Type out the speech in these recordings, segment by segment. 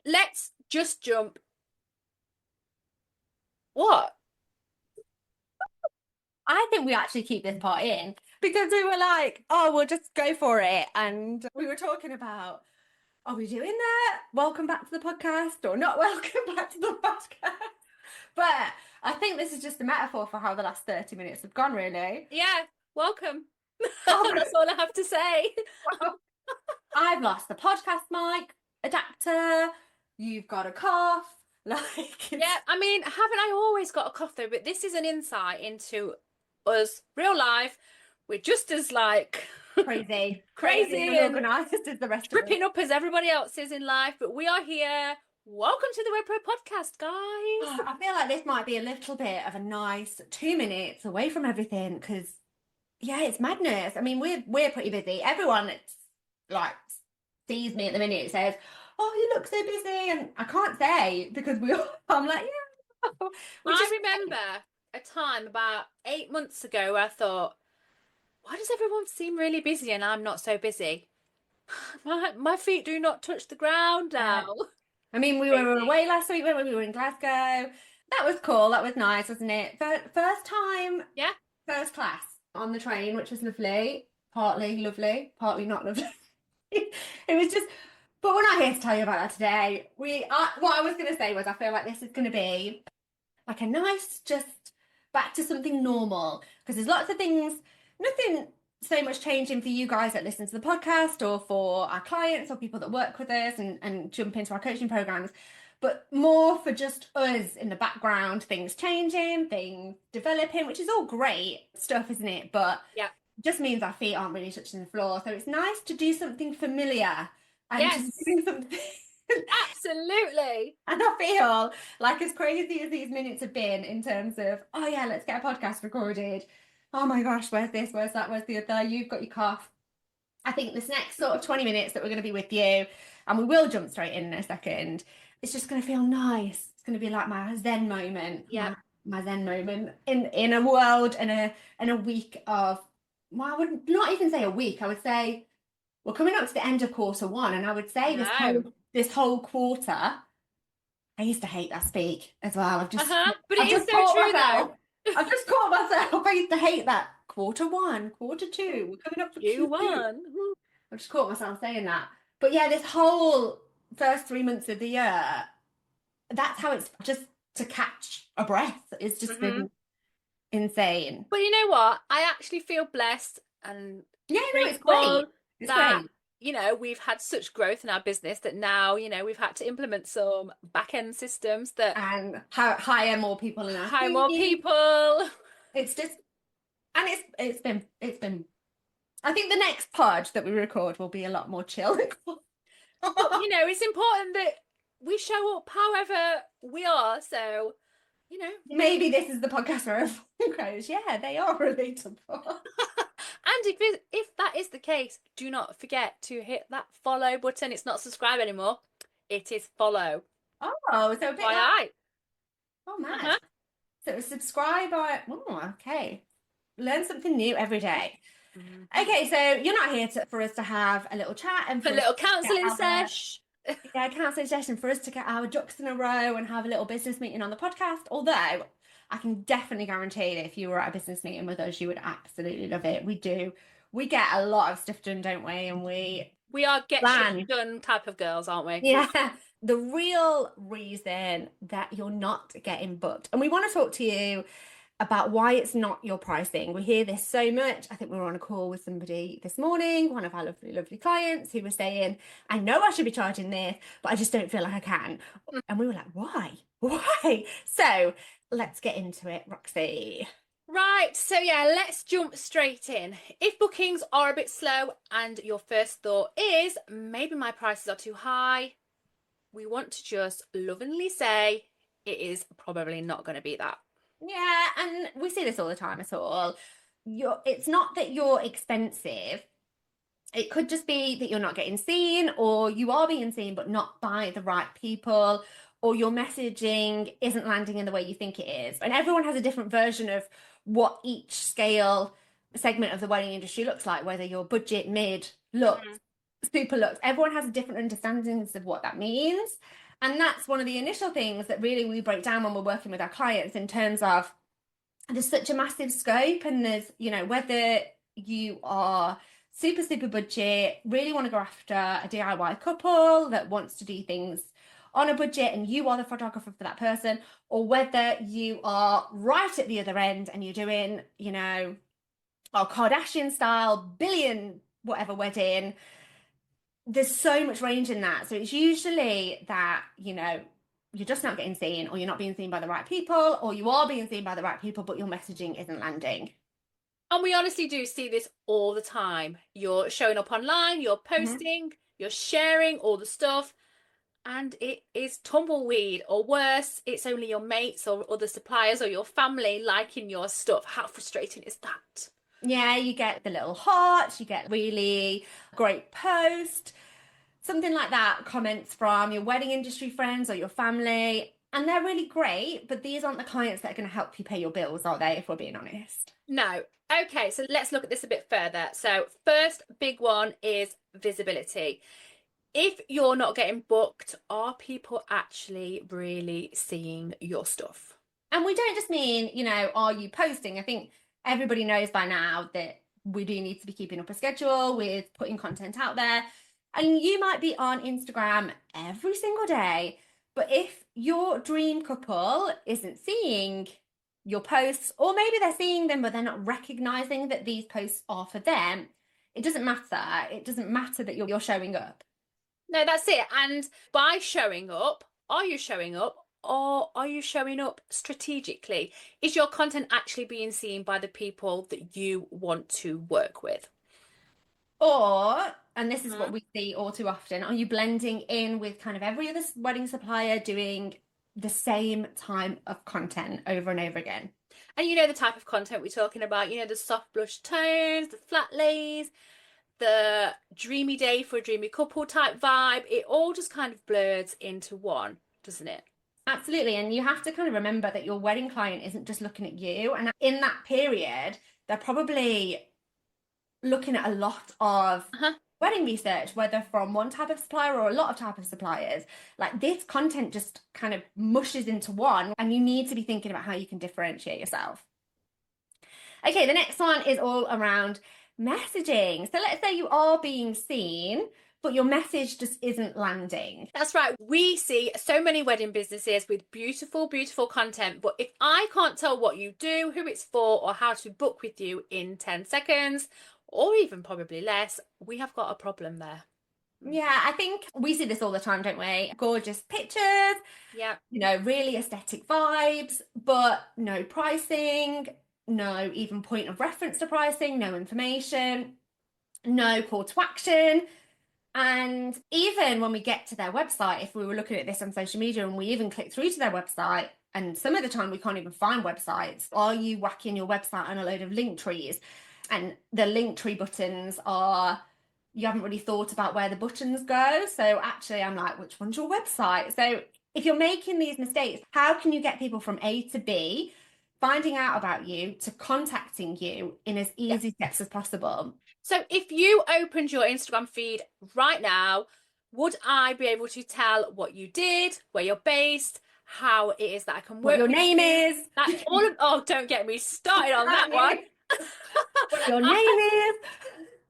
let's just jump. What? I think we actually keep this part in because we were like, oh, we'll just go for it. And we were talking about, are we doing that? Welcome back to the podcast or not welcome back to the podcast? But I think this is just a metaphor for how the last 30 minutes have gone, really. Yeah, welcome. Oh, That's all I have to say. I've lost the podcast mic adapter. You've got a cough. Like, Yeah, I mean, haven't I always got a cough though? But this is an insight into us, real life. We're just as like crazy, crazy and and organized as the rest of us. tripping up as everybody else is in life, but we are here. Welcome to the Web Pro Podcast, guys. I feel like this might be a little bit of a nice 2 minutes away from everything because, yeah, it's madness. I mean, we're pretty busy. Everyone that's like sees me at the minute says, "Oh, you look so busy," and I can't say because we all. I'm like, yeah. I remember a time about 8 months ago where I thought, why does everyone seem really busy and I'm not so busy? My feet do not touch the ground now. I mean, we were away last week when we were in Glasgow. That was cool. That was nice, wasn't it? First time, Yeah. first class on the train, which was lovely. Partly lovely, partly not lovely. It was just, but we're not here to tell you about that today. What I was going to say was I feel like this is going to be like a nice, just back to something normal because there's lots of things, nothing so much changing for you guys that listen to the podcast or for our clients or people that work with us and jump into our coaching programs, but more for just us in the background, things changing, things developing, which is all great stuff, isn't it? But yeah, just means our feet aren't really touching the floor. So it's nice to do something familiar and yes, just doing something. absolutely. And I feel like as crazy as these minutes have been in terms of, oh yeah, let's get a podcast recorded. Oh my gosh, where's this? Where's that? Where's the other? You've got your cough. I think this next sort of 20 minutes that we're going to be with you, and we will jump straight in a second, it's just going to feel nice. It's going to be like my Zen moment. Yeah. My Zen moment in a world and a week of, well, I would not even say a week. I would say we're coming up to the end of quarter 1, and I would say this whole quarter. I used to hate that speak as well. But I've it is just so caught true myself. though. I've just caught myself. I used to hate that. Quarter 1, quarter 2. We're coming up for You Q2. won. I've just caught myself saying that. But yeah, this whole first 3 months of the year, that's how it's just to catch a breath. It's just been insane. But you know what? I actually feel blessed and Yeah, no, it's grateful great. It's that, great. we've had such growth in our business that now, we've had to implement some back end systems that And hire more people in our hire more team. people. It's just, and it's been. I think the next pod that we record will be a lot more chill. But, it's important that we show up however we are. So, Maybe this is the podcast where everyone goes, yeah, they are relatable. And if that is the case, do not forget to hit that follow button. It's not subscribe anymore. It is follow. Oh, so a bit Like, oh, mad. So subscribe or, oh, okay. Learn something new every day. Okay, so you're not here for us to have a little chat and a little counselling session. Yeah, counselling session for us to get our ducks in a row and have a little business meeting on the podcast. Although I can definitely guarantee that if you were at a business meeting with us, you would absolutely love it. We do. We get a lot of stuff done, don't we? And we are get shit done type of girls, aren't we? Yeah. The real reason that you're not getting booked, and we want to talk to you about why it's not your pricing. We hear this so much. I think we were on a call with somebody this morning, one of our lovely, lovely clients, who was saying, I know I should be charging this, but I just don't feel like I can. And we were like, why? Why? So let's get into it, Roxy. Right, so yeah, let's jump straight in. If bookings are a bit slow and your first thought is, maybe my prices are too high, we want to just lovingly say, it is probably not going to be that. Yeah, and we see this all the time at all. It's not that you're expensive. It could just be that you're not getting seen, or you are being seen but not by the right people, or your messaging isn't landing in the way you think it is. And everyone has a different version of what each scale segment of the wedding industry looks like, whether you're budget, mid, lux, super lux. Everyone has different understandings of what that means. And that's one of the initial things that really we break down when we're working with our clients in terms of there's such a massive scope, and there's, you know, whether you are super, super budget, really want to go after a DIY couple that wants to do things on a budget and you are the photographer for that person, or whether you are right at the other end and you're doing, you know, our Kardashian style billion whatever wedding. There's so much range in that. So it's usually that, you know, you're just not getting seen, or you're not being seen by the right people, or you are being seen by the right people, but your messaging isn't landing. And we honestly do see this all the time. You're showing up online, you're Mhm. posting, you're sharing all the stuff, and it is tumbleweed, or worse, it's only your mates or other suppliers or your family liking your stuff. How frustrating is that? Yeah, you get the little hearts, you get really great post, something like that, comments from your wedding industry friends or your family, and they're really great, but these aren't the clients that are going to help you pay your bills, are they, if we're being honest? No. Okay, so let's look at this a bit further. So, first big one is visibility. If you're not getting booked, are people actually really seeing your stuff? And we don't just mean, you know, are you posting? I think everybody knows by now that we do need to be keeping up a schedule with putting content out there. And you might be on Instagram every single day, but if your dream couple isn't seeing your posts, or maybe they're seeing them, but they're not recognizing that these posts are for them, it doesn't matter. It doesn't matter that you're showing up. No, that's it. And by showing up, are you showing up, or are you showing up strategically? Is your content actually being seen by the people that you want to work with? Or, and this is what Mhm. we see all too often, are you blending in with kind of every other wedding supplier doing the same type of content over and over again? And you know the type of content we're talking about, you know, the soft blush tones, the flat lays, the dreamy day for a dreamy couple type vibe. It all just kind of blurs into one, doesn't it? Absolutely. And you have to kind of remember that your wedding client isn't just looking at you. And in that period, they're probably looking at a lot of Uh-huh. wedding research, whether from one type of supplier or a lot of type of suppliers. Like this content just kind of mushes into one, and you need to be thinking about how you can differentiate yourself. Okay, the next one is all around messaging. So let's say you are being seen, but your message just isn't landing. That's right. We see so many wedding businesses with beautiful, beautiful content. But if I can't tell what you do, who it's for, or how to book with you in 10 seconds, or even probably less, we have got a problem there. Yeah, I think we see this all the time, don't we? Gorgeous pictures, Yeah. you know, really aesthetic vibes, but no pricing, no even point of reference to pricing, no information, no call to action. And even when we get to their website, if we were looking at this on social media and we even click through to their website, and some of the time we can't even find websites, are you whacking your website on a load of link trees? And the link tree buttons are, you haven't really thought about where the buttons go. So actually, I'm like, which one's your website? So if you're making these mistakes, how can you get people from A to B, finding out about you, to contacting you in as Yeah. easy steps as possible? So if you opened your Instagram feed right now, would I be able to tell what you did, where you're based, how it is that I can What work your with name you? is? That all of, oh, don't get me started on that one. What your name I, is?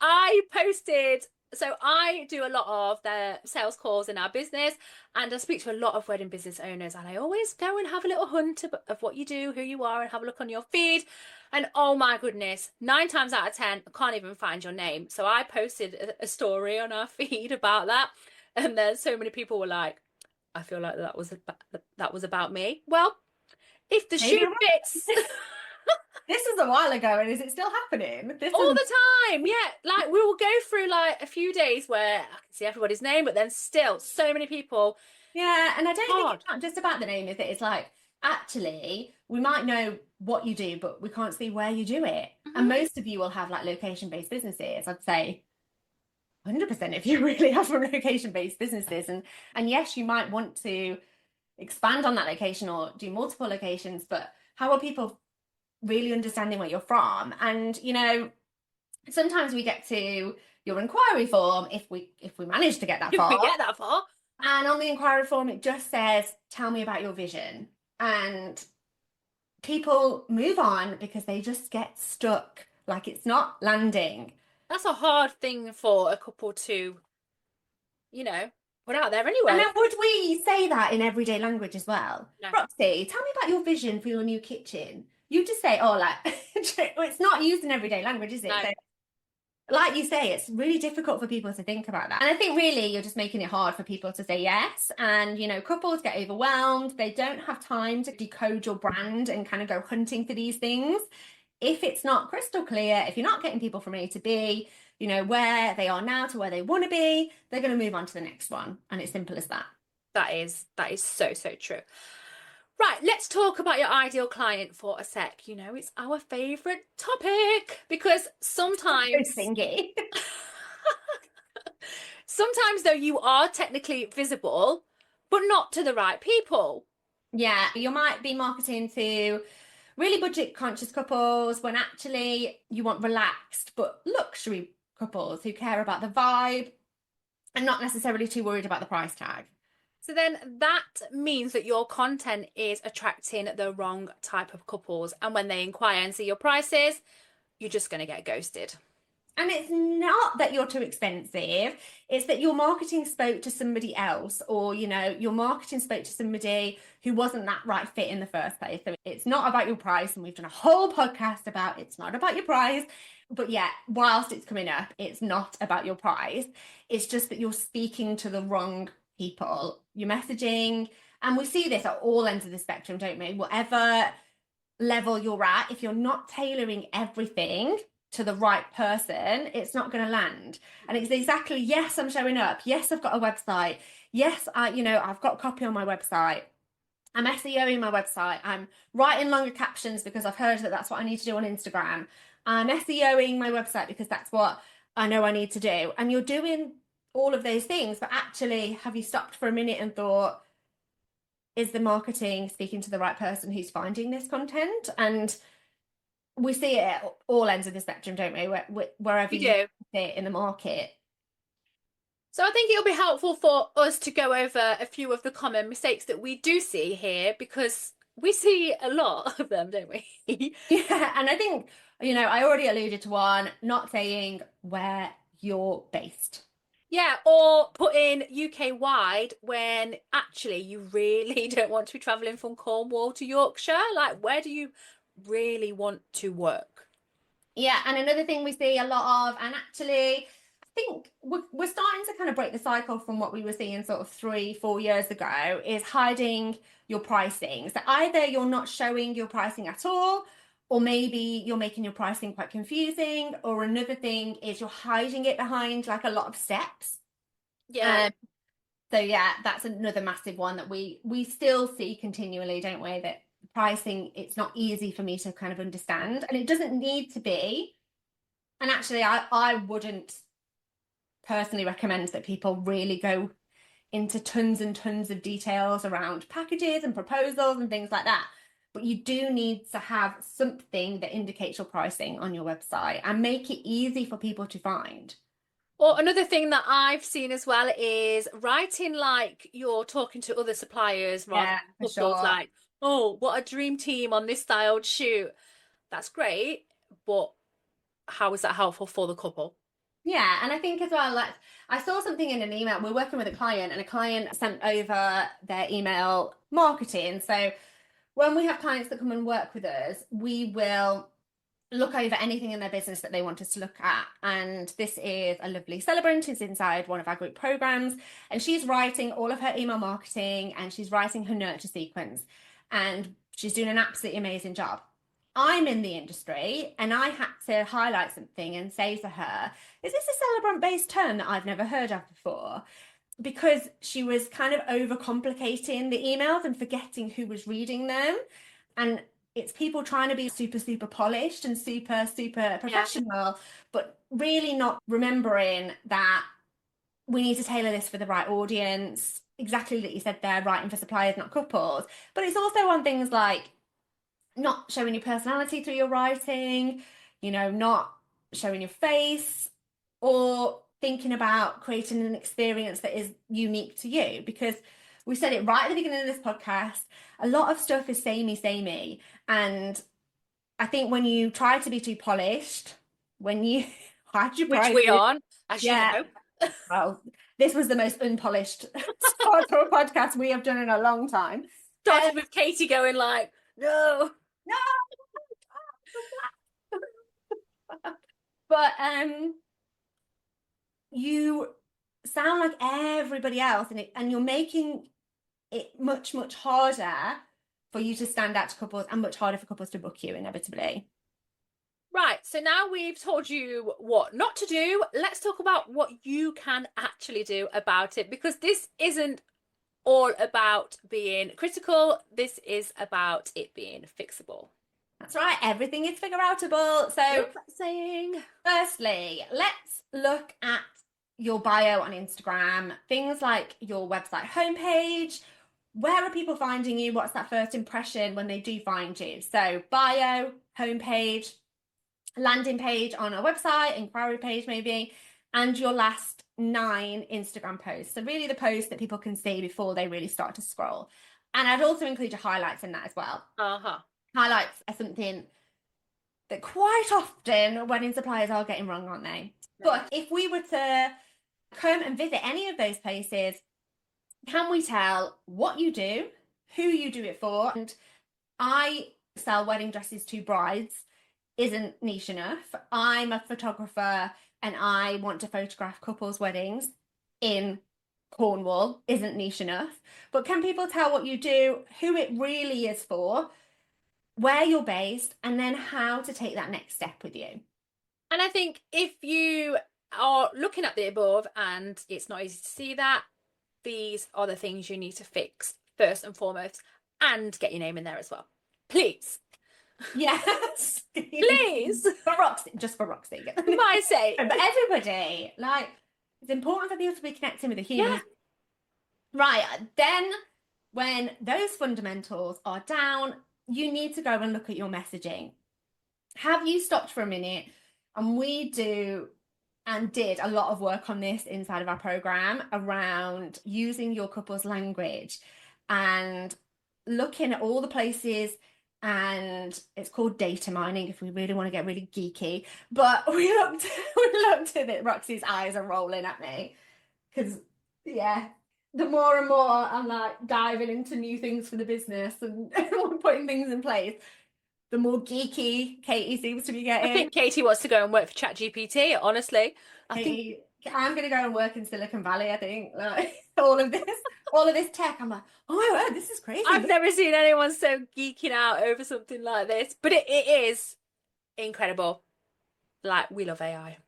I posted, so I do a lot of the sales calls in our business, and I speak to a lot of wedding business owners, and I always go and have a little hunt of what you do, who you are, and have a look on your feed. And oh my goodness, 9 times out of 10, I can't even find your name. So I posted a story on our feed about that, and then so many people were like, I feel like that was about me. Well, if the Maybe shoe it was. fits. This is a while ago, and is it still happening? This All is the time, yeah. Like we will go through like a few days where I can see everybody's name, but then still so many people. yeah, and I don't think Hard. it's not just about the name, is it? It's like actually we might know what you do, but we can't see where you do it. And Mhm. most of you will have like location-based businesses. I'd say 100% if you really have location-based businesses. And yes, you might want to expand on that location or do multiple locations, but how are people really understanding where you're from? And you know, sometimes we get to your inquiry form, if we manage to get that If far, we get that far. And on the inquiry form, it just says, tell me about your vision. And people move on because they just get stuck, like it's not landing. That's a hard thing for a couple to, you know, put out there And anyway. then would we say that in everyday language as well? No, Roxy, tell me about your vision for your new kitchen. You just say, oh, like, it's not used in everyday language, is it? no. So, like you say, it's really difficult for people to think about that. And I think really you're just making it hard for people to say yes. And, couples get overwhelmed. They don't have time to decode your brand and kind of go hunting for these things. If it's not crystal clear, if you're not getting people from A to B, where they are now to where they want to be, they're going to move on to the next one. And it's simple as that. That is so, so true. Right, let's talk about your ideal client for a sec. It's our favorite topic because Very sometimes, thingy. sometimes though, you are technically visible, but not to the right people. Yeah, you might be marketing to really budget conscious couples when actually you want relaxed but luxury couples who care about the vibe and not necessarily too worried about the price tag. So then that means that your content is attracting the wrong type of couples. And when they inquire and see your prices, you're just going to get ghosted. And it's not that you're too expensive, it's that your marketing spoke to somebody else, or your marketing spoke to somebody who wasn't that right fit in the first place. So it's not about your price, and we've done a whole podcast about it's not about your price. But yeah, whilst it's coming up, it's not about your price. It's just that you're speaking to the wrong people. You're messaging, and we see this at all ends of the spectrum, don't we? Whatever level you're at, if you're not tailoring everything to the right person, it's not going to land. And it's exactly, yes, I'm showing up. Yes, I've got a website. Yes, I've got copy on my website. I'm SEOing my website. I'm writing longer captions because I've heard that that's what I need to do on Instagram. I'm SEOing my website because that's what I know I need to do. And you're doing all of those things, but actually, have you stopped for a minute and thought, is the marketing speaking to the right person who's finding this content? And we see it at all ends of the spectrum, don't we? Wherever We you do. sit in the market. So I think it'll be helpful for us to go over a few of the common mistakes that we do see here because we see a lot of them, don't we? Yeah, and I think, I already alluded to one, not saying where you're based. Yeah, or put in UK wide when actually you really don't want to be traveling from Cornwall to Yorkshire. Like, where do you really want to work? Yeah, and another thing we see a lot of, and actually, I think we're starting to kind of break the cycle from what we were seeing sort of 3, 4 years ago, is hiding your pricing. So either you're not showing your pricing at all, or maybe you're making your pricing quite confusing, or another thing is you're hiding it behind like a lot of steps. Yeah. So yeah, that's another massive one that we still see continually, don't we? That pricing, it's not easy for me to kind of understand, and it doesn't need to be. And actually, I wouldn't personally recommend that people really go into tons and tons of details around packages and proposals and things like that. But you do need to have something that indicates your pricing on your website and make it easy for people to find. Or another thing that I've seen as well is writing like you're talking to other suppliers rather Yeah, than for couples, sure. like, oh, what a dream team on this styled shoot. That's great, but how is that helpful for the couple? Yeah, and I think as well, like I saw something in an email. We're working with a client, and a client sent over their email marketing. So when we have clients that come and work with us, we will look over anything in their business that they want us to look at. And this is a lovely celebrant who's inside one of our group programs, and she's writing all of her email marketing and she's writing her nurture sequence, and she's doing an absolutely amazing job. I'm in the industry and I had to highlight something and say to her, is this a celebrant based term that I've never heard of before? Because she was kind of overcomplicating the emails and forgetting who was reading them. And it's people trying to be super, super polished and super, super Yeah. professional, but really not remembering that we need to tailor this for the right audience. Exactly that you said there, writing for suppliers, not couples. But it's also on things like not showing your personality through your writing, not showing your face, or thinking about creating an experience that is unique to you, because we said it right at the beginning of this podcast, a lot of stuff is samey, and I think when you try to be too polished, when you hide your Which we prices, aren't, as you yeah, know. well, this was the most unpolished start to a podcast we have done in a long time. Started with Katie going like, no. No, but you sound like everybody else, and you're making it much harder for you to stand out to couples and much harder for couples to book you inevitably. Right, so now we've told you what not to do. Let's talk about what you can actually do about it, because this isn't all about being critical. This is about it being fixable. That's right, everything is figure outable. So, Saying, firstly, let's look at your bio on Instagram, things like your website homepage. Where are people finding you? What's that first impression when they do find you? So, bio, homepage, landing page on a website, inquiry page maybe, and your last 9 Instagram posts. So really the posts that people can see before they really start to scroll. And I'd also include your highlights in that as well. Highlights are something that quite often wedding suppliers are getting wrong, aren't they? But if we were to come and visit any of those places, can we tell what you do, who you do it for? And I sell wedding dresses to brides isn't niche enough. I'm a photographer and I want to photograph couples' weddings in Cornwall isn't niche enough. But can people tell what you do, who it really is for, where you're based, and then how to take that next step with you? And I think if you are looking at the above and it's not easy to see that, these are the things you need to fix first and foremost, and get your name in there as well. Please. Yes. Please. For Roxy, just for Roxy. My sake. But everybody, like, it's important for people to be connecting with a human. Yeah. Right, then when those fundamentals are down, you need to go and look at your messaging. Have you stopped for a minute? And we do and did a lot of work on this inside of our program around using your couple's language and looking at all the places. And it's called data mining if we really want to get really geeky. But we looked at it. Roxy's eyes are rolling at me because, yeah, the more and more I'm like diving into new things for the business and putting things in place, the more geeky Katie seems to be getting. I think Katie wants to go and work for ChatGPT, honestly. Katie, I'm going to go and work in Silicon Valley, I think. Like, all of this tech, I'm like, oh my word, this is crazy. I've never seen anyone so geeking out over something like this, but it is incredible. Like, we love AI.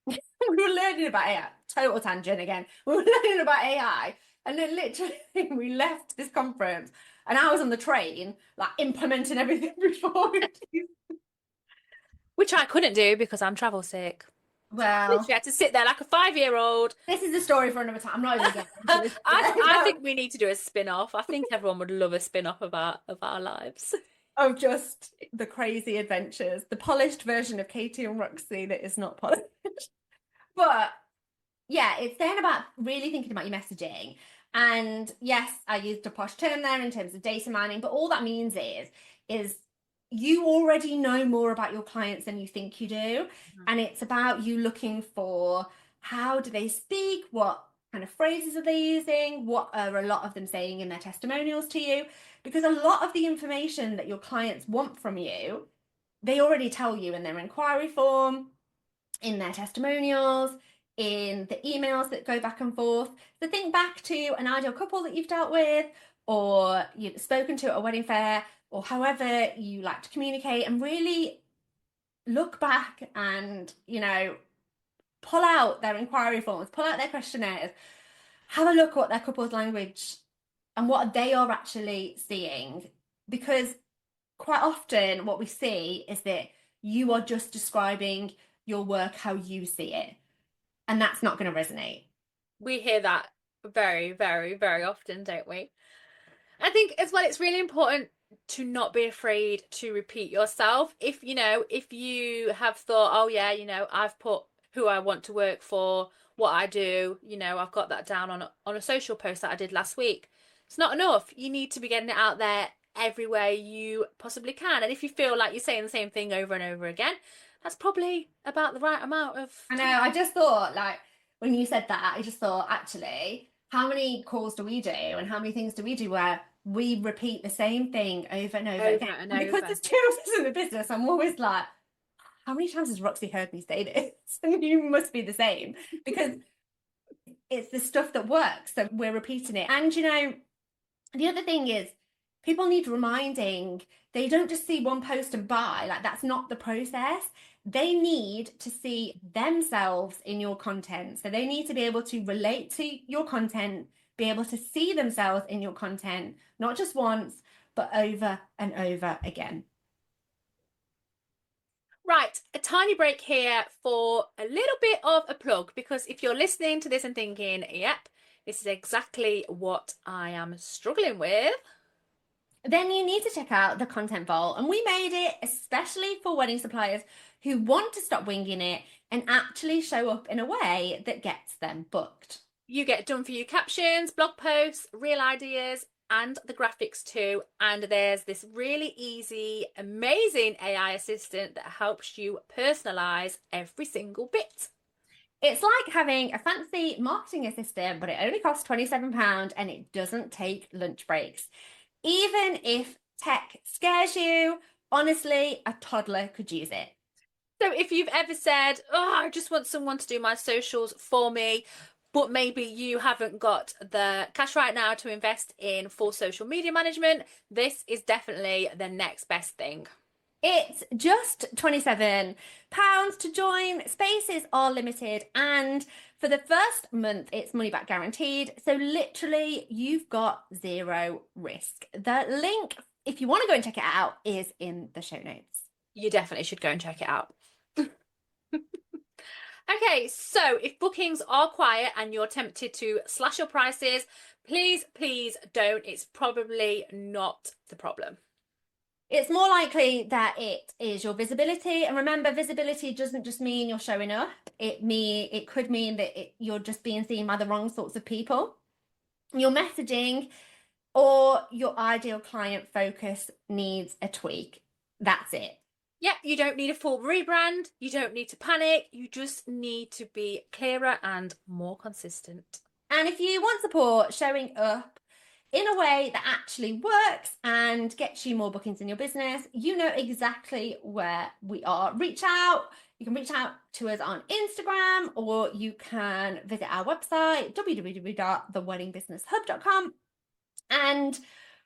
We were learning about AI. Total tangent again. We were learning about AI, and then literally we left this conference, and I was on the train, like implementing everything before. Which I couldn't do because I'm travel sick. Well, Literally had to sit there like a 5-year-old. this is a story for another time. I'm not even getting into this. I think we need to do a spin-off. I think everyone would love a spin-off of our lives. Of just the crazy adventures, the polished version of Katie and Roxy that is not polished. But yeah, it's then about really thinking about your messaging. And yes, I used a posh term there in terms of data mining, but all that means is you already know more about your clients than you think you do. Mm-hmm. And it's about you looking for how do they speak, what kind of phrases are they using, what are a lot of them saying in their testimonials to you, because a lot of the information that your clients want from you, they already tell you in their inquiry form, in their testimonials, in the emails that go back and forth. So think back to an ideal couple that you've dealt with, or you've spoken to at a wedding fair, or however you like to communicate, and really look back and, pull out their inquiry forms, pull out their questionnaires, have a look at what their couple's language and what they are actually seeing. Because quite often what we see is that you are just describing your work how you see it. And that's not going to resonate. We hear that very, very, very often, don't we? I think as well, it's really important to not be afraid to repeat yourself. If you have thought, oh yeah, I've put who I want to work for, what I do. You know, I've got that down on a social post that I did last week. It's not enough. You need to be getting it out there everywhere you possibly can. And if you feel like you're saying the same thing over and over again, that's probably about the right amount of I know, time. I just thought, like, when you said that, I just thought, actually, how many calls do we do and how many things do we do where we repeat the same thing over and over Over again? and And because over. there's two of us in the business, I'm always like, how many times has Roxy heard me say this? And you must be the same because it's the stuff that works. So we're repeating it. And you know, the other thing is people need reminding. They don't just see one post and buy. Like that's not the process. They need to see themselves in your content. So they need to be able to relate to your content, be able to see themselves in your content, not just once, but over and over again. Right, a tiny break here for a little bit of a plug because if you're listening to this and thinking, yep, this is exactly what I am struggling with, Then you need to check out the Content Vault. And we made it especially for wedding suppliers who want to stop winging it and actually show up in a way that gets them booked. you get done for you captions, blog posts, real ideas, and the graphics too. And there's this really easy, amazing AI assistant that helps you personalize every single bit. It's like having a fancy marketing assistant, but it only costs £27 and it doesn't take lunch breaks. Even if tech scares you, honestly, a toddler could use it. So if you've ever said, oh, I just want someone to do my socials for me, but maybe you haven't got the cash right now to invest in full social media management, this is definitely the next best thing. It's just £27 to join. Spaces are limited, and for the first month, it's money back guaranteed. So, literally, you've got zero risk. The link, if you want to go and check it out, is in the show notes. You definitely should go and check it out. Okay, so if bookings are quiet and you're tempted to slash your prices, please, please don't. It's probably not the problem. It's more likely that it is your visibility. And remember, visibility doesn't just mean you're showing up. It could mean that you're just being seen by the wrong sorts of people. Your messaging or your ideal client focus needs a tweak. That's it. Yeah, you don't need a full rebrand. You don't need to panic. You just need to be clearer and more consistent. And if you want support showing up in a way that actually works and gets you more bookings in your business, you know exactly where we are. Reach out. You can reach out to us on Instagram or you can visit our website, www.theweddingbusinesshub.com, and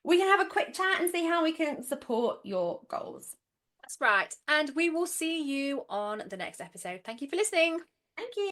we can have a quick chat and see how we can support your goals. That's right. And we will see you on the next episode. Thank you for listening. Thank you.